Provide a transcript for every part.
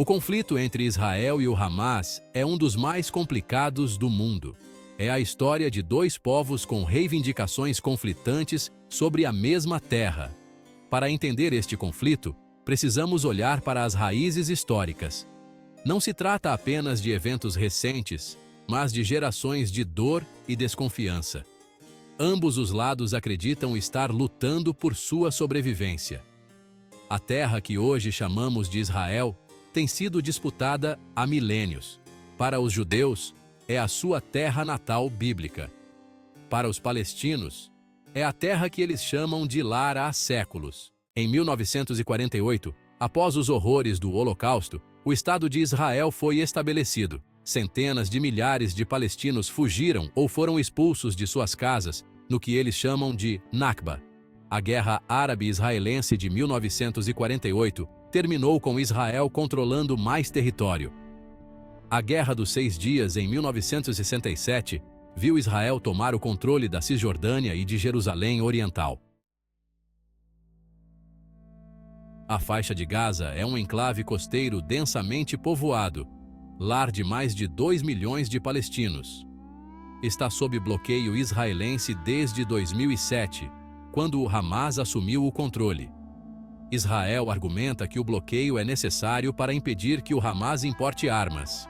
O conflito entre Israel e o Hamas é um dos mais complicados do mundo. É a história de dois povos com reivindicações conflitantes sobre a mesma terra. Para entender este conflito, precisamos olhar para as raízes históricas. Não se trata apenas de eventos recentes, mas de gerações de dor e desconfiança. Ambos os lados acreditam estar lutando por sua sobrevivência. A terra que hoje chamamos de Israel tem sido disputada há milênios. Para os judeus, é a sua terra natal bíblica. Para os palestinos, é a terra que eles chamam de lar há séculos. Em 1948, após os horrores do Holocausto, o Estado de Israel foi estabelecido. Centenas de milhares de palestinos fugiram ou foram expulsos de suas casas, no que eles chamam de Nakba. A Guerra Árabe-Israelense de 1948 terminou com Israel controlando mais território. A Guerra dos 6 Dias, em 1967, viu Israel tomar o controle da Cisjordânia e de Jerusalém Oriental. A faixa de Gaza é um enclave costeiro densamente povoado, lar de mais de 2 milhões de palestinos. Está sob bloqueio israelense desde 2007, quando o Hamas assumiu o controle. Israel argumenta que o bloqueio é necessário para impedir que o Hamas importe armas.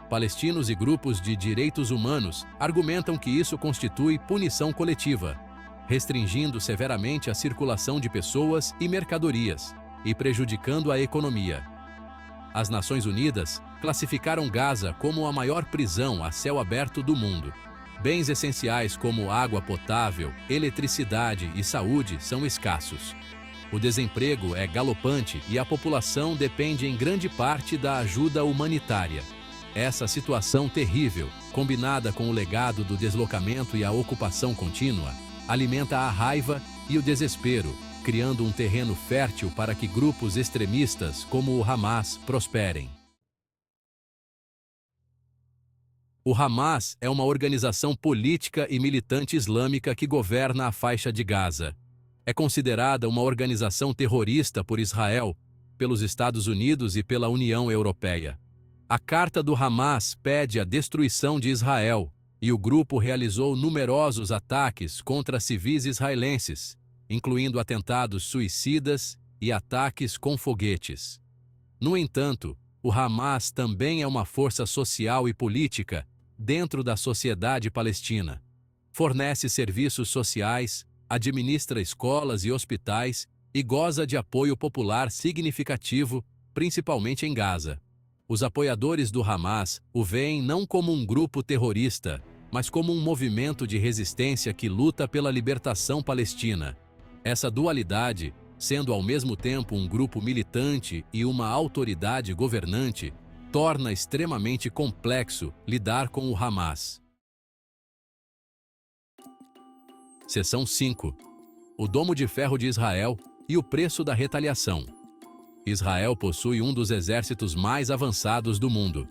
Palestinos e grupos de direitos humanos argumentam que isso constitui punição coletiva, restringindo severamente a circulação de pessoas e mercadorias e prejudicando a economia. As Nações Unidas classificaram Gaza como a maior prisão a céu aberto do mundo. Bens essenciais como água potável, eletricidade e saúde são escassos. O desemprego é galopante e a população depende em grande parte da ajuda humanitária. Essa situação terrível, combinada com o legado do deslocamento e a ocupação contínua, alimenta a raiva e o desespero, criando um terreno fértil para que grupos extremistas como o Hamas prosperem. O Hamas é uma organização política e militante islâmica que governa a faixa de Gaza. É considerada uma organização terrorista por Israel, pelos Estados Unidos e pela União Europeia. A Carta do Hamas pede a destruição de Israel, e o grupo realizou numerosos ataques contra civis israelenses, incluindo atentados suicidas e ataques com foguetes. No entanto, o Hamas também é uma força social e política dentro da sociedade palestina. Fornece serviços sociais, administra escolas e hospitais e goza de apoio popular significativo, principalmente em Gaza. Os apoiadores do Hamas o veem não como um grupo terrorista, mas como um movimento de resistência que luta pela libertação palestina. Essa dualidade, sendo ao mesmo tempo um grupo militante e uma autoridade governante, torna extremamente complexo lidar com o Hamas. Seção 5. O Domo de Ferro de Israel e o preço da retaliação. Israel possui um dos exércitos mais avançados do mundo.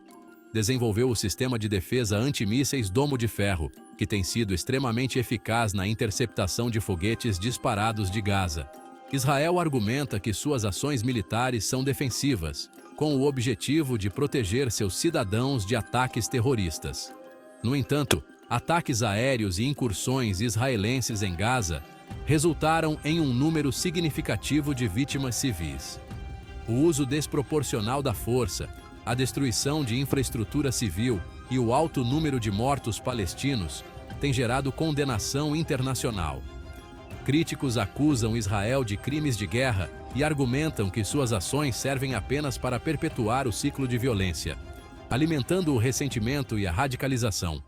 Desenvolveu o sistema de defesa antimísseis Domo de Ferro, que tem sido extremamente eficaz na interceptação de foguetes disparados de Gaza. Israel argumenta que suas ações militares são defensivas, com o objetivo de proteger seus cidadãos de ataques terroristas. No entanto, ataques aéreos e incursões israelenses em Gaza resultaram em um número significativo de vítimas civis. O uso desproporcional da força, a destruição de infraestrutura civil e o alto número de mortos palestinos têm gerado condenação internacional. Críticos acusam Israel de crimes de guerra e argumentam que suas ações servem apenas para perpetuar o ciclo de violência, alimentando o ressentimento e a radicalização.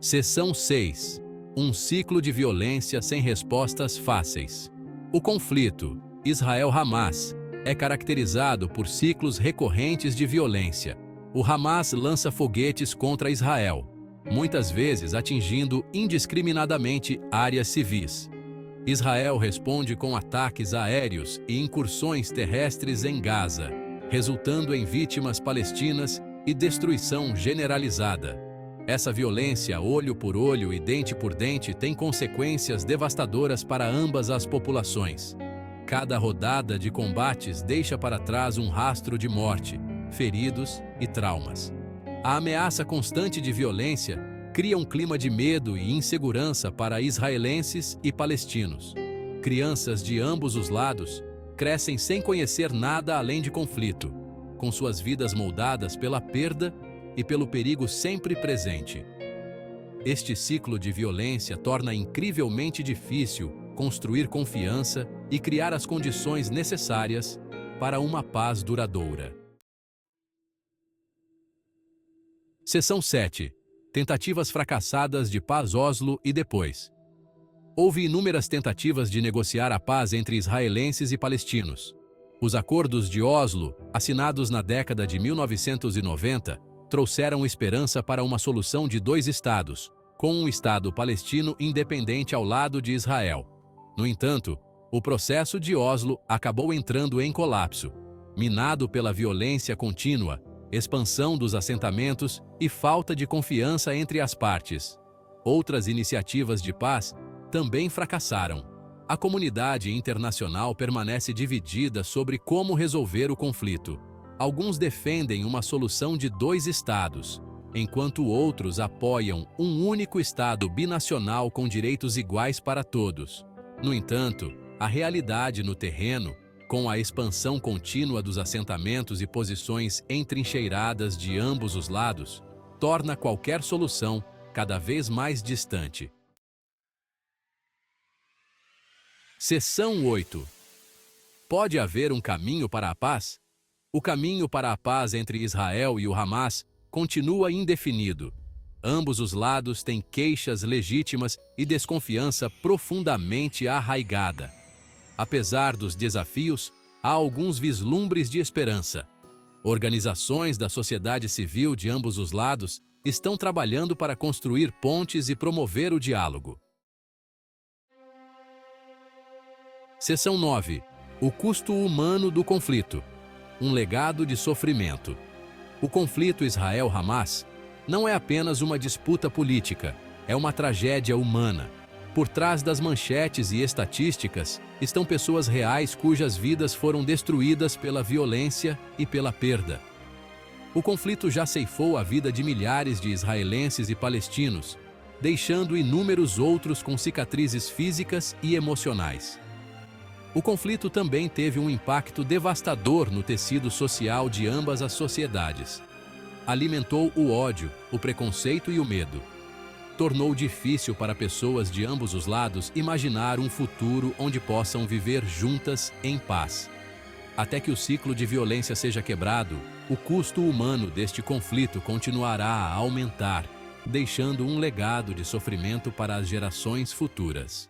Seção 6. Um ciclo de violência sem respostas fáceis. O conflito Israel-Hamas é caracterizado por ciclos recorrentes de violência. O Hamas lança foguetes contra Israel, muitas vezes atingindo indiscriminadamente áreas civis. Israel responde com ataques aéreos e incursões terrestres em Gaza, resultando em vítimas palestinas e destruição generalizada. Essa violência, olho por olho e dente por dente, tem consequências devastadoras para ambas as populações. Cada rodada de combates deixa para trás um rastro de morte, feridos e traumas. A ameaça constante de violência cria um clima de medo e insegurança para israelenses e palestinos. Crianças de ambos os lados crescem sem conhecer nada além de conflito, com suas vidas moldadas pela perda e pelo perigo sempre presente. Este ciclo de violência torna incrivelmente difícil construir confiança e criar as condições necessárias para uma paz duradoura. Seção 7. Tentativas fracassadas de paz Oslo e depois. Houve inúmeras tentativas de negociar a paz entre israelenses e palestinos. Os acordos de Oslo, assinados na década de 1990, trouxeram esperança para uma solução de dois estados, com um Estado palestino independente ao lado de Israel. No entanto, o processo de Oslo acabou entrando em colapso, minado pela violência contínua, expansão dos assentamentos e falta de confiança entre as partes. Outras iniciativas de paz também fracassaram. A comunidade internacional permanece dividida sobre como resolver o conflito. Alguns defendem uma solução de dois estados, enquanto outros apoiam um único Estado binacional com direitos iguais para todos. No entanto, a realidade no terreno, com a expansão contínua dos assentamentos e posições entrincheiradas de ambos os lados, torna qualquer solução cada vez mais distante. Seção 8. Pode haver um caminho para a paz? O caminho para a paz entre Israel e o Hamas continua indefinido. Ambos os lados têm queixas legítimas e desconfiança profundamente arraigada. Apesar dos desafios, há alguns vislumbres de esperança. Organizações da sociedade civil de ambos os lados estão trabalhando para construir pontes e promover o diálogo. Seção 9. O custo humano do conflito. Um legado de sofrimento. O conflito Israel-Hamas não é apenas uma disputa política, é uma tragédia humana. Por trás das manchetes e estatísticas estão pessoas reais cujas vidas foram destruídas pela violência e pela perda. O conflito já ceifou a vida de milhares de israelenses e palestinos, deixando inúmeros outros com cicatrizes físicas e emocionais. O conflito também teve um impacto devastador no tecido social de ambas as sociedades. Alimentou o ódio, o preconceito e o medo. Tornou difícil para pessoas de ambos os lados imaginar um futuro onde possam viver juntas em paz. Até que o ciclo de violência seja quebrado, o custo humano deste conflito continuará a aumentar, deixando um legado de sofrimento para as gerações futuras.